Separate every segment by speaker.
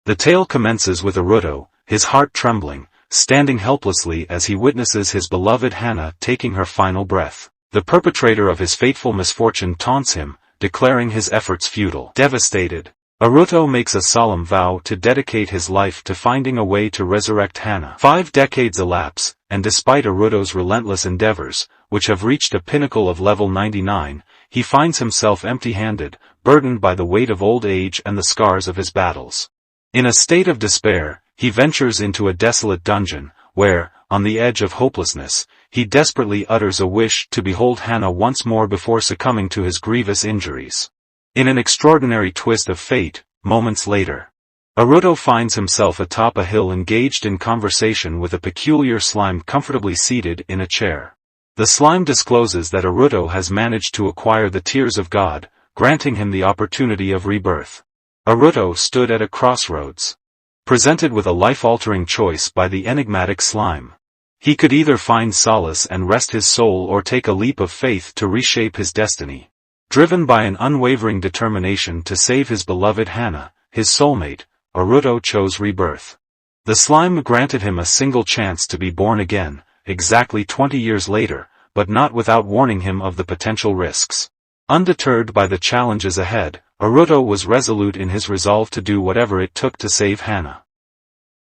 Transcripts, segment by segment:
Speaker 1: The tale commences with Aruto, his heart trembling, standing helplessly as he witnesses his beloved Hana taking her final breath. The perpetrator of his fateful misfortune taunts him, declaring his efforts futile. Devastated, Aruto makes a solemn vow to dedicate his life to finding a way to resurrect Hana. 5 decades elapse, and despite Aruto's relentless endeavors, which have reached a pinnacle of level 99, he finds himself empty-handed, burdened by the weight of old age and the scars of his battles. In a state of despair, he ventures into a desolate dungeon, where, on the edge of hopelessness, he desperately utters a wish to behold Hana once more before succumbing to his grievous injuries. In an extraordinary twist of fate, moments later, Aruto finds himself atop a hill engaged in conversation with a peculiar slime comfortably seated in a chair. The slime discloses that Aruto has managed to acquire the Tears of God, granting him the opportunity of rebirth. Aruto stood at a crossroads, presented with a life-altering choice by the enigmatic slime. He could either find solace and rest his soul or take a leap of faith to reshape his destiny. Driven by an unwavering determination to save his beloved Hana, his soulmate, Aruto chose rebirth. The slime granted him a single chance to be born again, exactly 20 years later, but not without warning him of the potential risks. Undeterred by the challenges ahead, Aruto was resolute in his resolve to do whatever it took to save Hana.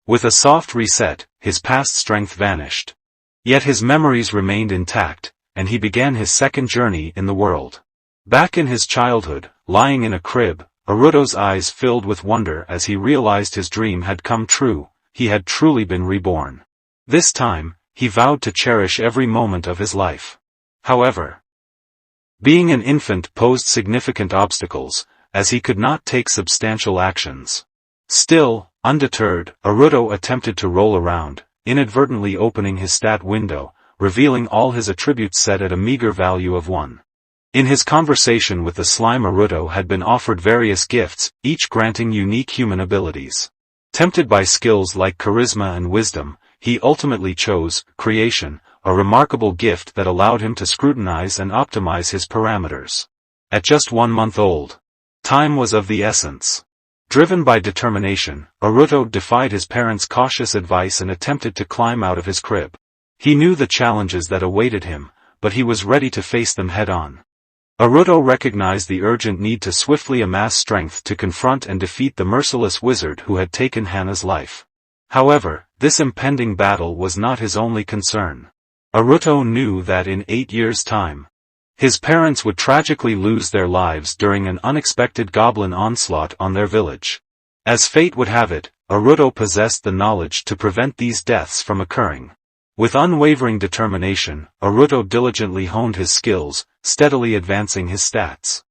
Speaker 1: With a soft reset, his past strength vanished. Yet his memories remained intact, and he began his second journey in the world. Back in his childhood, lying in a crib, Aruto's eyes filled with wonder as he realized his dream had come true, he had truly been reborn. This time, he vowed to cherish every moment of his life. However, being an infant posed significant obstacles, as he could not take substantial actions. Still, undeterred, Aruto attempted to roll around, inadvertently opening his stat window, revealing all his attributes set at a meager value of 1. In his conversation with the slime, Aruto had been offered various gifts, each granting unique human abilities. Tempted by skills like charisma and wisdom, he ultimately chose creation, a remarkable gift that allowed him to scrutinize and optimize his parameters. At just 1 month old, time was of the essence. Driven by determination, Aruto defied his parents' cautious advice and attempted to climb out of his crib. He knew the challenges that awaited him, but he was ready to face them head-on. Aruto recognized the urgent need to swiftly amass strength to confront and defeat the merciless wizard who had taken Hana's life. However, this impending battle was not his only concern. Aruto knew that in 8 years' time, his parents would tragically lose their lives during an unexpected goblin onslaught on their village. As fate would have it, Aruto possessed the knowledge to prevent these deaths from occurring. With unwavering determination, Aruto diligently honed his skills, steadily advancing his stats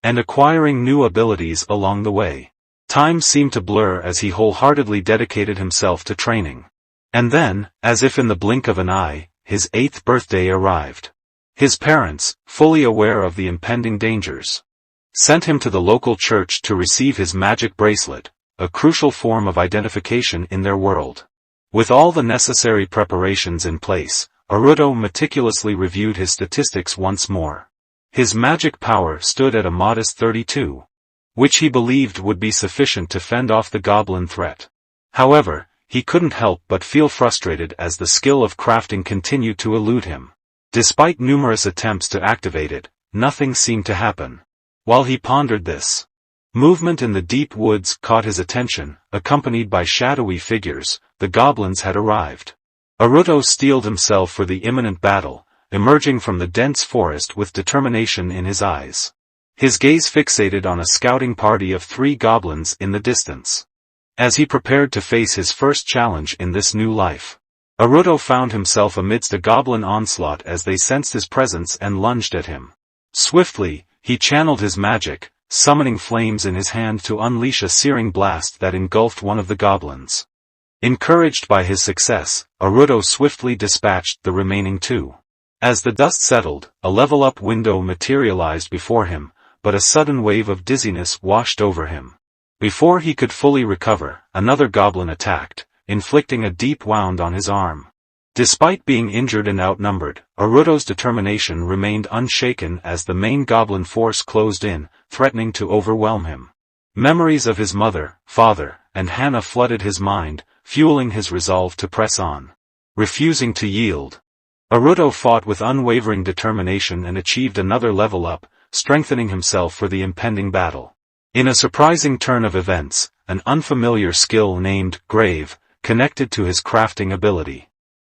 Speaker 1: and acquiring new abilities along the way. Time seemed to blur as he wholeheartedly dedicated himself to training. And then, as if in the blink of an eye, his 8th birthday arrived. His parents, fully aware of the impending dangers, sent him to the local church to receive his magic bracelet, a crucial form of identification in their world. With all the necessary preparations in place, Aruto meticulously reviewed his statistics once more. His magic power stood at a modest 32, which he believed would be sufficient to fend off the goblin threat. However, he couldn't help but feel frustrated as the skill of crafting continued to elude him. Despite numerous attempts to activate it, nothing seemed to happen. While he pondered this, movement in the deep woods caught his attention, accompanied by shadowy figures. The goblins had arrived. Aruto steeled himself for the imminent battle, emerging from the dense forest with determination in his eyes. His gaze fixated on a scouting party of 3 goblins in the distance. As he prepared to face his first challenge in this new life, Aruto found himself amidst a goblin onslaught as they sensed his presence and lunged at him. Swiftly, he channeled his magic, summoning flames in his hand to unleash a searing blast that engulfed one of the goblins. Encouraged by his success, Aruto swiftly dispatched the remaining 2. As the dust settled, a level-up window materialized before him, but a sudden wave of dizziness washed over him. Before he could fully recover, another goblin attacked, inflicting a deep wound on his arm. Despite being injured and outnumbered, Aruto's determination remained unshaken as the main goblin force closed in, threatening to overwhelm him. Memories of his mother, father, and Hana flooded his mind, fueling his resolve to press on. Refusing to yield. Aruto fought with unwavering determination and achieved another level up, strengthening himself for the impending battle. In a surprising turn of events, an unfamiliar skill named Grave connected to his crafting ability.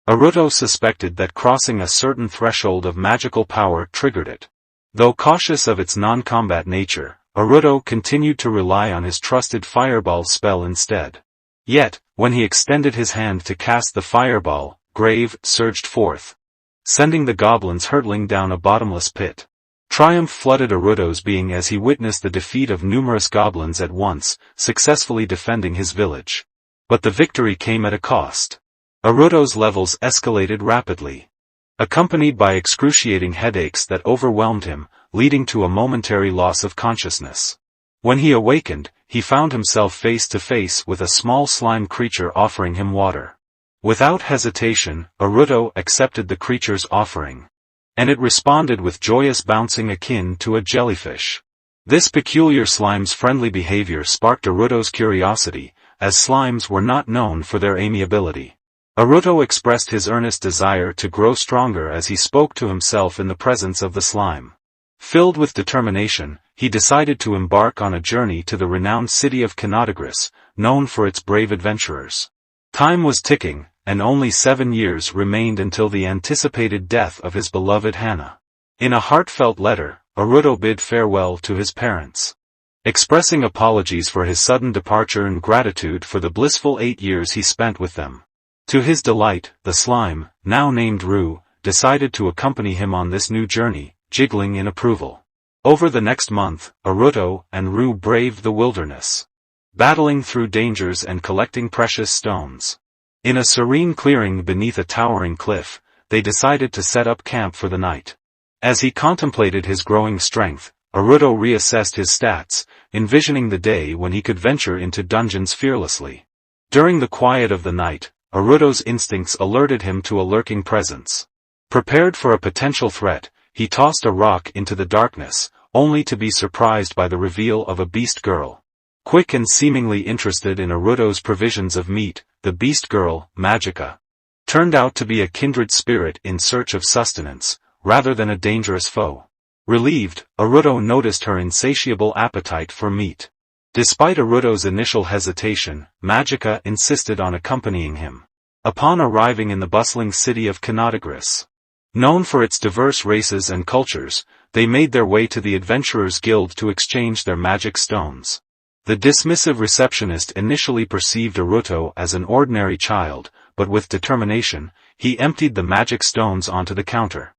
Speaker 1: Aruto suspected that crossing a certain threshold of magical power triggered it. Though cautious of its non-combat nature, Aruto continued to rely on his trusted fireball spell instead. Yet, when he extended his hand to cast the fireball, Grave surged forth, sending the goblins hurtling down a bottomless pit. Triumph flooded Aruto's being as he witnessed the defeat of numerous goblins at once, successfully defending his village. But the victory came at a cost. Aruto's levels escalated rapidly, accompanied by excruciating headaches that overwhelmed him, leading to a momentary loss of consciousness. When he awakened, he found himself face to face with a small slime creature offering him water. Without hesitation, Aruto accepted the creature's offering. And it responded with joyous bouncing akin to a jellyfish. This peculiar slime's friendly behavior sparked Aruto's curiosity, as slimes were not known for their amiability. Aruto expressed his earnest desire to grow stronger as he spoke to himself in the presence of the slime. Filled with determination, he decided to embark on a journey to the renowned city of Canotagris, known for its brave adventurers. Time was ticking, and only 7 years remained until the anticipated death of his beloved Hana. In a heartfelt letter, Aruto bid farewell to his parents, expressing apologies for his sudden departure and gratitude for the blissful 8 years he spent with them. To his delight, the slime, now named Ru, decided to accompany him on this new journey, jiggling in approval. Over the next month, Aruto and Ru braved the wilderness, battling through dangers and collecting precious stones. In a serene clearing beneath a towering cliff, they decided to set up camp for the night. As he contemplated his growing strength, Aruto reassessed his stats, envisioning the day when he could venture into dungeons fearlessly. During the quiet of the night, Aruto's instincts alerted him to a lurking presence. Prepared for a potential threat, he tossed a rock into the darkness, only to be surprised by the reveal of a beast girl. Quick and seemingly interested in Aruto's provisions of meat, the beast girl, Magica, turned out to be a kindred spirit in search of sustenance, rather than a dangerous foe. Relieved, Aruto noticed her insatiable appetite for meat. Despite Aruto's initial hesitation, Magica insisted on accompanying him. Upon arriving in the bustling city of Canotagris, known for its diverse races and cultures, they made their way to the Adventurers Guild to exchange their magic stones. The dismissive receptionist initially perceived Aruto as an ordinary child, but with determination, he emptied the magic stones onto the counter,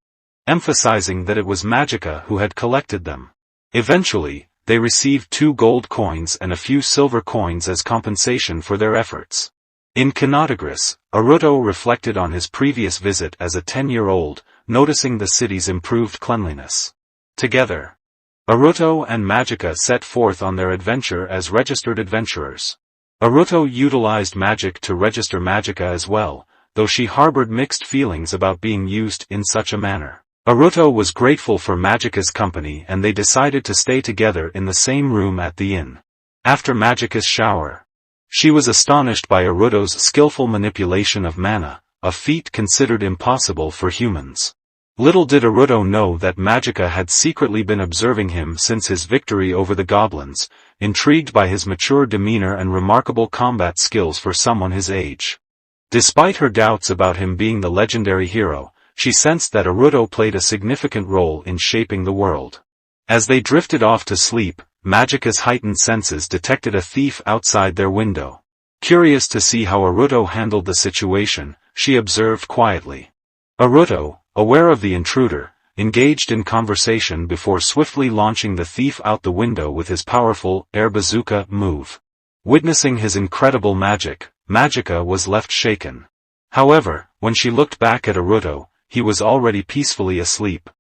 Speaker 1: emphasizing that it was Magica who had collected them. Eventually, they received 2 gold coins and a few silver coins as compensation for their efforts. In Canotagris, Aruto reflected on his previous visit as a 10-year-old, noticing the city's improved cleanliness. Together, Aruto and Magica set forth on their adventure as registered adventurers. Aruto utilized magic to register Magica as well, though she harbored mixed feelings about being used in such a manner. Aruto was grateful for Magica's company and they decided to stay together in the same room at the inn. After Magica's shower, she was astonished by Aruto's skillful manipulation of mana, a feat considered impossible for humans. Little did Aruto know that Magica had secretly been observing him since his victory over the goblins, intrigued by his mature demeanor and remarkable combat skills for someone his age. Despite her doubts about him being the legendary hero, she sensed that Aruto played a significant role in shaping the world. As they drifted off to sleep, Magica's heightened senses detected a thief outside their window. Curious to see how Aruto handled the situation, she observed quietly. Aruto, aware of the intruder, engaged in conversation before swiftly launching the thief out the window with his powerful air bazooka move. Witnessing his incredible magic, Magica was left shaken. However, when she looked back at Aruto, he was already peacefully asleep,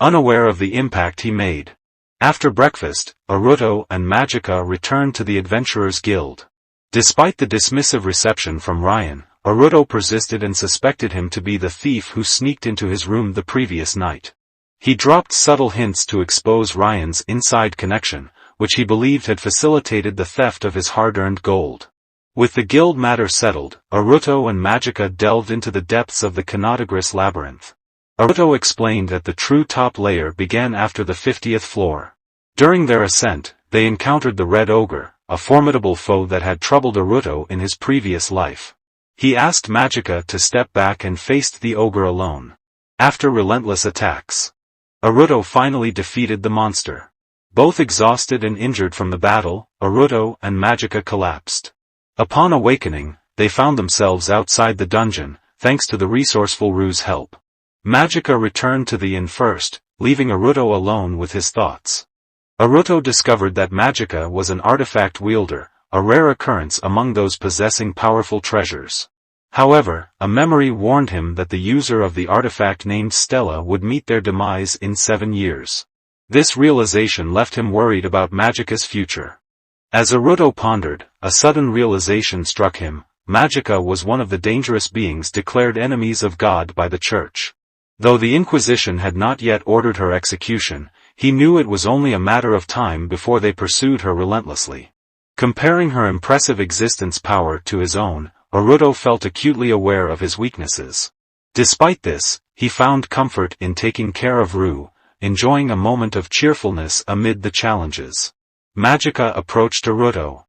Speaker 1: unaware of the impact he made. After breakfast, Aruto and Magica returned to the Adventurers Guild. Despite the dismissive reception from Ryan, Aruto persisted and suspected him to be the thief who sneaked into his room the previous night. He dropped subtle hints to expose Ryan's inside connection, which he believed had facilitated the theft of his hard-earned gold. With the guild matter settled, Aruto and Magica delved into the depths of the Canotogris labyrinth. Aruto explained that the true top layer began after the 50th floor. During their ascent, they encountered the Red Ogre, a formidable foe that had troubled Aruto in his previous life. He asked Magica to step back and faced the ogre alone. After relentless attacks, Aruto finally defeated the monster. Both exhausted and injured from the battle, Aruto and Magica collapsed. Upon awakening, they found themselves outside the dungeon, thanks to the resourceful Rue's help. Magica returned to the inn first, leaving Aruto alone with his thoughts. Aruto discovered that Magica was an artifact wielder, a rare occurrence among those possessing powerful treasures. However, a memory warned him that the user of the artifact named Stella would meet their demise in 7 years. This realization left him worried about Magica's future. As Aruto pondered, a sudden realization struck him: Magica was one of the dangerous beings declared enemies of God by the Church. Though the Inquisition had not yet ordered her execution, he knew it was only a matter of time before they pursued her relentlessly. Comparing her impressive existence power to his own, Aruto felt acutely aware of his weaknesses. Despite this, he found comfort in taking care of Rue, enjoying a moment of cheerfulness amid the challenges. Magica approached Aruto,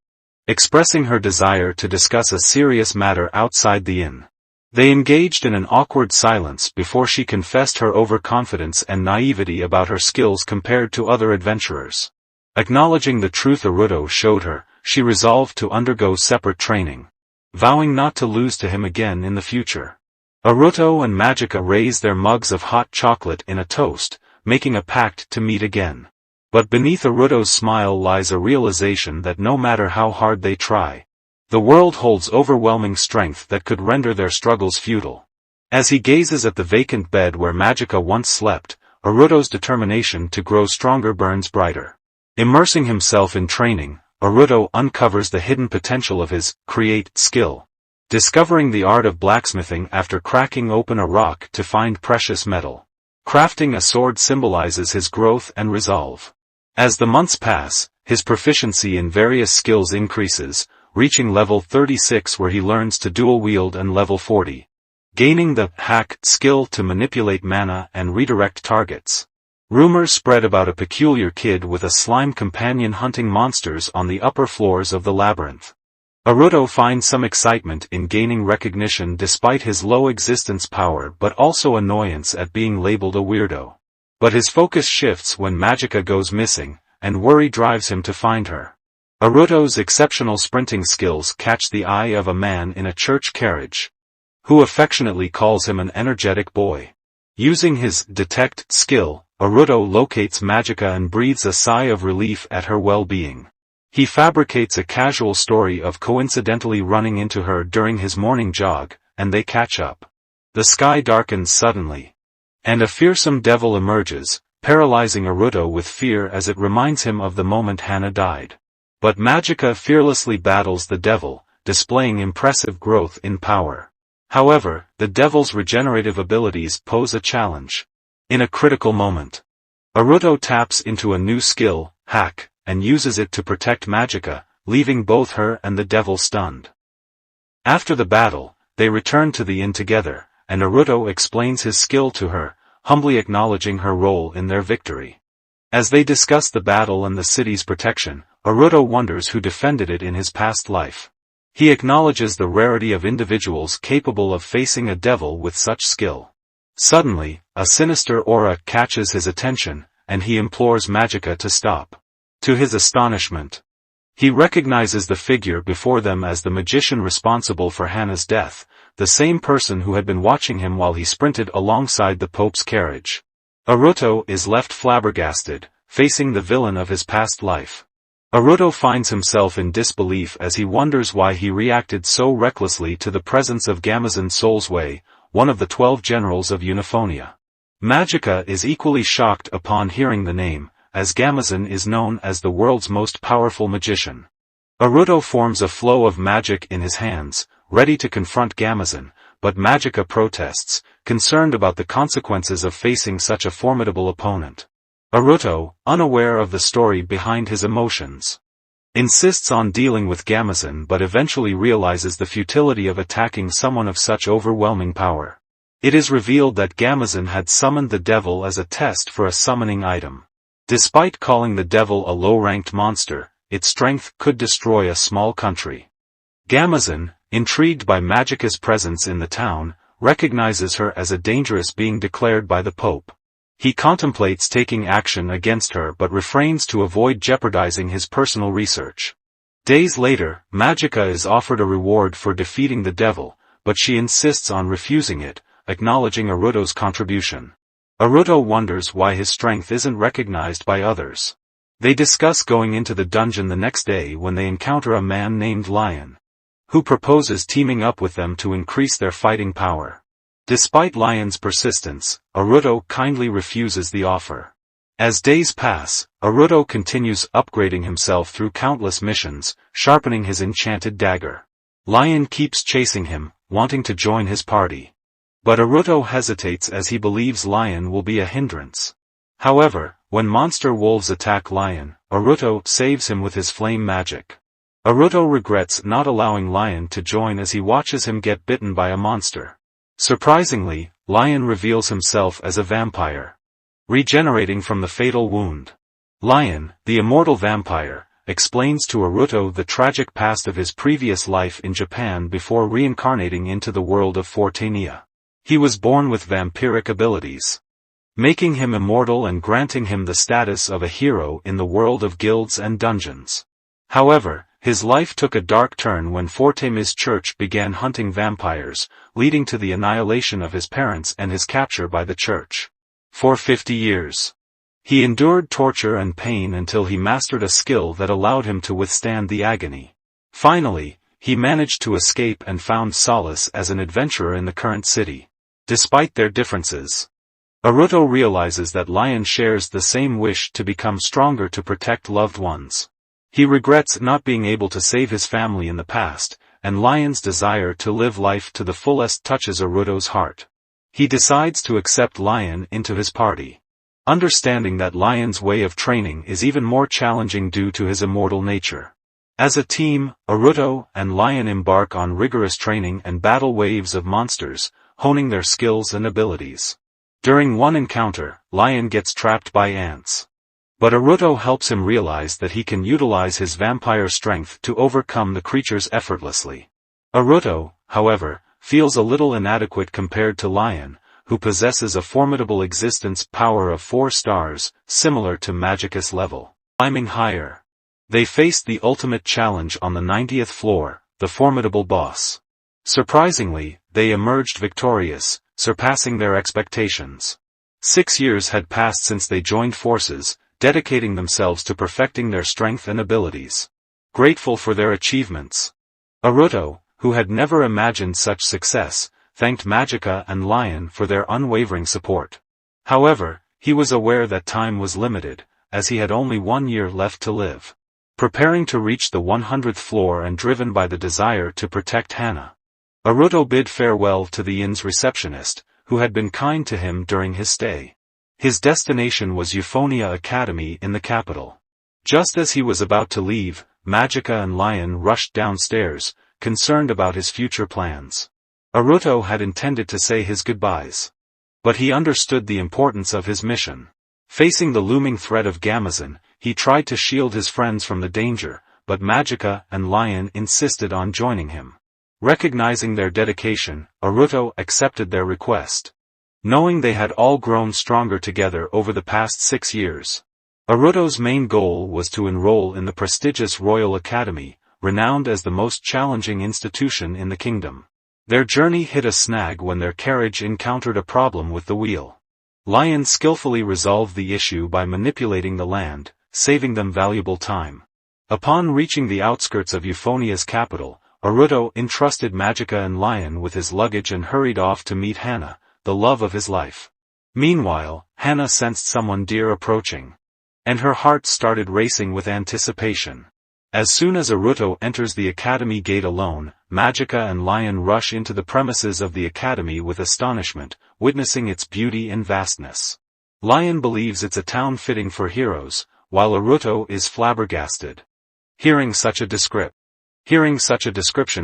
Speaker 1: expressing her desire to discuss a serious matter outside the inn. They engaged in an awkward silence before she confessed her overconfidence and naivety about her skills compared to other adventurers. Acknowledging the truth Aruto showed her, she resolved to undergo separate training, vowing not to lose to him again in the future. Aruto and Magica raised their mugs of hot chocolate in a toast, making a pact to meet again. But beneath Aruto's smile lies a realization that no matter how hard they try, the world holds overwhelming strength that could render their struggles futile. As he gazes at the vacant bed where Magica once slept, Aruto's determination to grow stronger burns brighter. Immersing himself in training, Aruto uncovers the hidden potential of his create skill, discovering the art of blacksmithing after cracking open a rock to find precious metal. Crafting a sword symbolizes his growth and resolve. As the months pass, his proficiency in various skills increases, reaching level 36 where he learns to dual wield and level 40, gaining the hack skill to manipulate mana and redirect targets. Rumors spread about a peculiar kid with a slime companion hunting monsters on the upper floors of the labyrinth. Aruto finds some excitement in gaining recognition despite his low existence power but also annoyance at being labeled a weirdo. But his focus shifts when Magica goes missing, and worry drives him to find her. Aruto's exceptional sprinting skills catch the eye of a man in a church carriage, who affectionately calls him an energetic boy. Using his detect skill, Aruto locates Magica and breathes a sigh of relief at her well-being. He fabricates a casual story of coincidentally running into her during his morning jog, and they catch up. The sky darkens suddenly, and a fearsome devil emerges, paralyzing Aruto with fear as it reminds him of the moment Hana died. But Magica fearlessly battles the devil, displaying impressive growth in power. However, the devil's regenerative abilities pose a challenge. In a critical moment, Aruto taps into a new skill, hack, and uses it to protect Magica, leaving both her and the devil stunned. After the battle, they return to the inn together, and Aruto explains his skill to her, humbly acknowledging her role in their victory. As they discuss the battle and the city's protection, Aruto wonders who defended it in his past life. He acknowledges the rarity of individuals capable of facing a devil with such skill. Suddenly, a sinister aura catches his attention, and he implores Magica to stop. To his astonishment, he recognizes the figure before them as the magician responsible for Hana's death, the same person who had been watching him while he sprinted alongside the Pope's carriage. Aruto is left flabbergasted, facing the villain of his past life. Aruto finds himself in disbelief as he wonders why he reacted so recklessly to the presence of Gamazan Soulsway, one of the 12 generals of Uniphonia. Magica is equally shocked upon hearing the name, as Gamazan is known as the world's most powerful magician. Aruto forms a flow of magic in his hands, ready to confront Gamazan, but Magica protests, concerned about the consequences of facing such a formidable opponent. Aruto, unaware of the story behind his emotions, insists on dealing with Gamazin but eventually realizes the futility of attacking someone of such overwhelming power. It is revealed that Gamazin had summoned the devil as a test for a summoning item. Despite calling the devil a low-ranked monster, its strength could destroy a small country. Gamazin, intrigued by Magica's presence in the town, recognizes her as a dangerous being declared by the Pope. He contemplates taking action against her but refrains to avoid jeopardizing his personal research. Days later, Magica is offered a reward for defeating the devil, but she insists on refusing it, acknowledging Aruto's contribution. Aruto wonders why his strength isn't recognized by others. They discuss going into the dungeon the next day when they encounter a man named Lion, who proposes teaming up with them to increase their fighting power. Despite Lion's persistence, Aruto kindly refuses the offer. As days pass, Aruto continues upgrading himself through countless missions, sharpening his enchanted dagger. Lion keeps chasing him, wanting to join his party. But Aruto hesitates as he believes Lion will be a hindrance. However, when monster wolves attack Lion, Aruto saves him with his flame magic. Aruto regrets not allowing Lion to join as he watches him get bitten by a monster. Surprisingly, Lion reveals himself as a vampire, regenerating from the fatal wound. Lion, the immortal vampire, explains to Aruto the tragic past of his previous life in Japan before reincarnating into the world of Fortania. He was born with vampiric abilities, making him immortal and granting him the status of a hero in the world of guilds and dungeons. However, his life took a dark turn when Fortemi's church began hunting vampires, leading to the annihilation of his parents and his capture by the church. For 50 years, he endured torture and pain until he mastered a skill that allowed him to withstand the agony. Finally, he managed to escape and found solace as an adventurer in the current city. Despite their differences, Aruto realizes that Lion shares the same wish to become stronger to protect loved ones. He regrets not being able to save his family in the past, and Lion's desire to live life to the fullest touches Aruto's heart. He decides to accept Lion into his party, understanding that Lion's way of training is even more challenging due to his immortal nature. As a team, Aruto and Lion embark on rigorous training and battle waves of monsters, honing their skills and abilities. During one encounter, Lion gets trapped by ants. But Aruto helps him realize that he can utilize his vampire strength to overcome the creatures effortlessly. Aruto, however, feels a little inadequate compared to Lion, who possesses a formidable existence power of 4 stars, similar to Magica's level. Climbing higher, they faced the ultimate challenge on the 90th floor, the formidable boss. Surprisingly, they emerged victorious, surpassing their expectations. 6 years had passed since they joined forces, dedicating themselves to perfecting their strength and abilities. Grateful for their achievements, Aruto, who had never imagined such success, thanked Magica and Lion for their unwavering support. However, he was aware that time was limited, as he had only 1 year left to live. Preparing to reach the 100th floor and driven by the desire to protect Hana, Aruto bid farewell to the inn's receptionist, who had been kind to him during his stay. His destination was Euphonia Academy in the capital. Just as he was about to leave, Magica and Lion rushed downstairs, concerned about his future plans. Aruto had intended to say his goodbyes, but he understood the importance of his mission. Facing the looming threat of Gamazin, he tried to shield his friends from the danger, but Magica and Lion insisted on joining him. Recognizing their dedication, Aruto accepted their request, knowing they had all grown stronger together over the past 6 years. Aruto's main goal was to enroll in the prestigious Royal Academy, renowned as the most challenging institution in the kingdom. Their journey hit a snag when their carriage encountered a problem with the wheel. Lion skillfully resolved the issue by manipulating the land, saving them valuable time. Upon reaching the outskirts of Euphonia's capital, Aruto entrusted Magica and Lion with his luggage and hurried off to meet Hana, the love of his life. Meanwhile, Hana sensed someone dear approaching, and her heart started racing with anticipation. As soon as Aruto enters the academy gate alone, Magica and Lion rush into the premises of the academy with astonishment, witnessing its beauty and vastness. Lion believes it's a town fitting for heroes, while Aruto is flabbergasted. Hearing such a description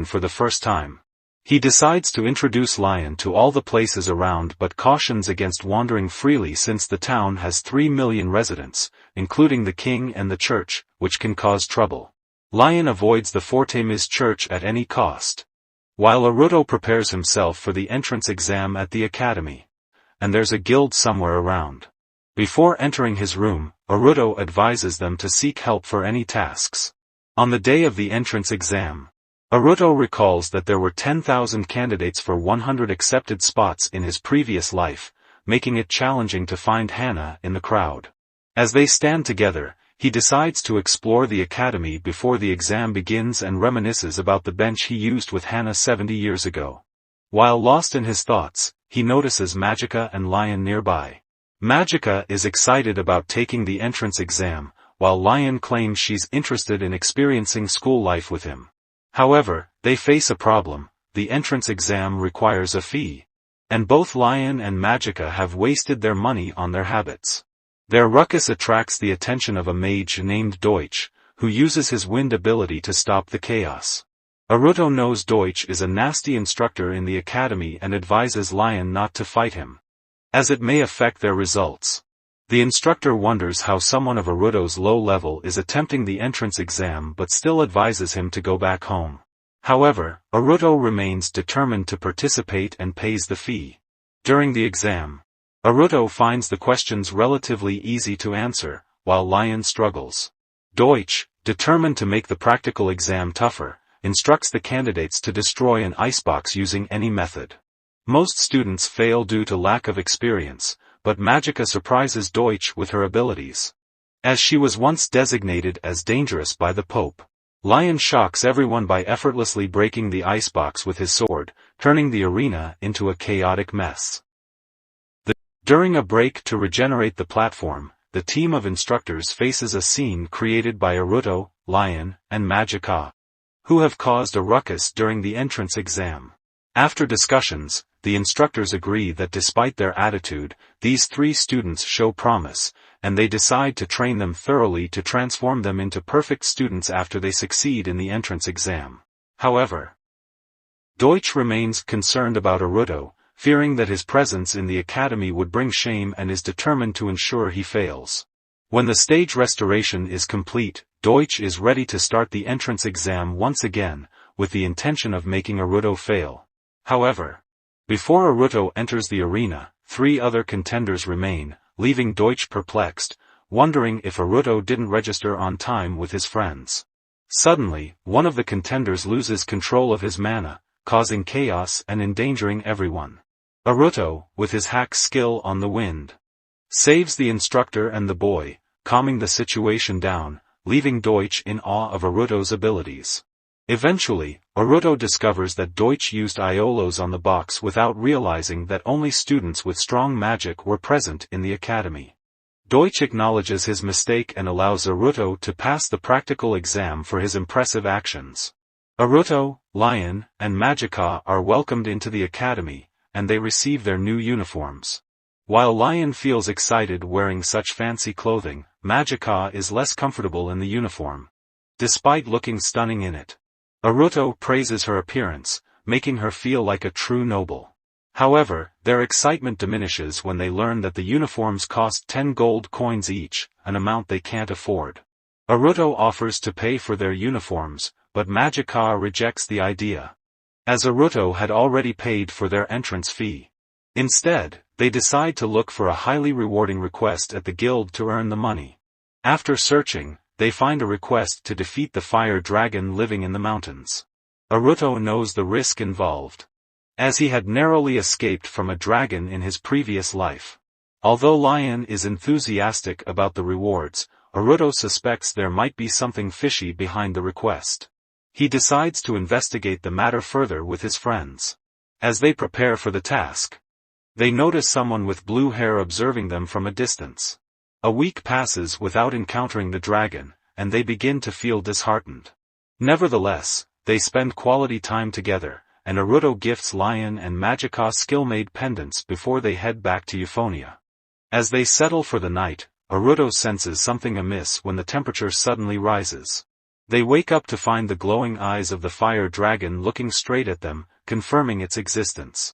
Speaker 1: for the first time. He decides to introduce Lion to all the places around but cautions against wandering freely since the town has 3 million residents, including the king and the church, which can cause trouble. Lion avoids the Fortemis church at any cost. While Aruto prepares himself for the entrance exam at the academy. And there's a guild somewhere around. Before entering his room, Aruto advises them to seek help for any tasks. On the day of the entrance exam, Aruto recalls that there were 10,000 candidates for 100 accepted spots in his previous life, making it challenging to find Hana in the crowd. As they stand together, he decides to explore the academy before the exam begins and reminisces about the bench he used with Hana 70 years ago. While lost in his thoughts, he notices Magica and Lion nearby. Magica is excited about taking the entrance exam, while Lion claims she's interested in experiencing school life with him. However, they face a problem: the entrance exam requires a fee. And both Lion and Magica have wasted their money on their habits. Their ruckus attracts the attention of a mage named Deutsch, who uses his wind ability to stop the chaos. Aruto knows Deutsch is a nasty instructor in the academy and advises Lion not to fight him, as it may affect their results. The instructor wonders how someone of Aruto's low level is attempting the entrance exam but still advises him to go back home. However, Aruto remains determined to participate and pays the fee. During the exam, Aruto finds the questions relatively easy to answer, while Lion struggles. Deutsch, determined to make the practical exam tougher, instructs the candidates to destroy an icebox using any method. Most students fail due to lack of experience, but Magica surprises Deutsch with her abilities. As she was once designated as dangerous by the Pope, Lion shocks everyone by effortlessly breaking the icebox with his sword, turning the arena into a chaotic mess. During a break to regenerate the platform, the team of instructors faces a scene created by Aruto, Lion, and Magica, who have caused a ruckus during the entrance exam. After discussions, the instructors agree that despite their attitude, these 3 students show promise, and they decide to train them thoroughly to transform them into perfect students after they succeed in the entrance exam. However, Deutsch remains concerned about Aruto, fearing that his presence in the academy would bring shame, and is determined to ensure he fails. When the stage restoration is complete, Deutsch is ready to start the entrance exam once again, with the intention of making Aruto fail. However, before Aruto enters the arena, 3 other contenders remain, leaving Deutsch perplexed, wondering if Aruto didn't register on time with his friends. Suddenly, one of the contenders loses control of his mana, causing chaos and endangering everyone. Aruto, with his hack skill on the wind, saves the instructor and the boy, calming the situation down, leaving Deutsch in awe of Aruto's abilities. Eventually, Aruto discovers that Deutsch used Iolos on the box without realizing that only students with strong magic were present in the academy. Deutsch acknowledges his mistake and allows Aruto to pass the practical exam for his impressive actions. Aruto, Lion, and Magica are welcomed into the academy, and they receive their new uniforms. While Lion feels excited wearing such fancy clothing, Magica is less comfortable in the uniform, despite looking stunning in it. Aruto praises her appearance, making her feel like a true noble. However, their excitement diminishes when they learn that the uniforms cost 10 gold coins each, an amount they can't afford. Aruto offers to pay for their uniforms, but Magica rejects the idea, as Aruto had already paid for their entrance fee. Instead, they decide to look for a highly rewarding request at the guild to earn the money. After searching, they find a request to defeat the fire dragon living in the mountains. Aruto knows the risk involved, as he had narrowly escaped from a dragon in his previous life. Although Lion is enthusiastic about the rewards, Aruto suspects there might be something fishy behind the request. He decides to investigate the matter further with his friends. As they prepare for the task, they notice someone with blue hair observing them from a distance. A week passes without encountering the dragon, and they begin to feel disheartened. Nevertheless, they spend quality time together, and Aruto gifts Lion and Magica skill-made pendants before they head back to Euphonia. As they settle for the night, Aruto senses something amiss when the temperature suddenly rises. They wake up to find the glowing eyes of the fire dragon looking straight at them, confirming its existence.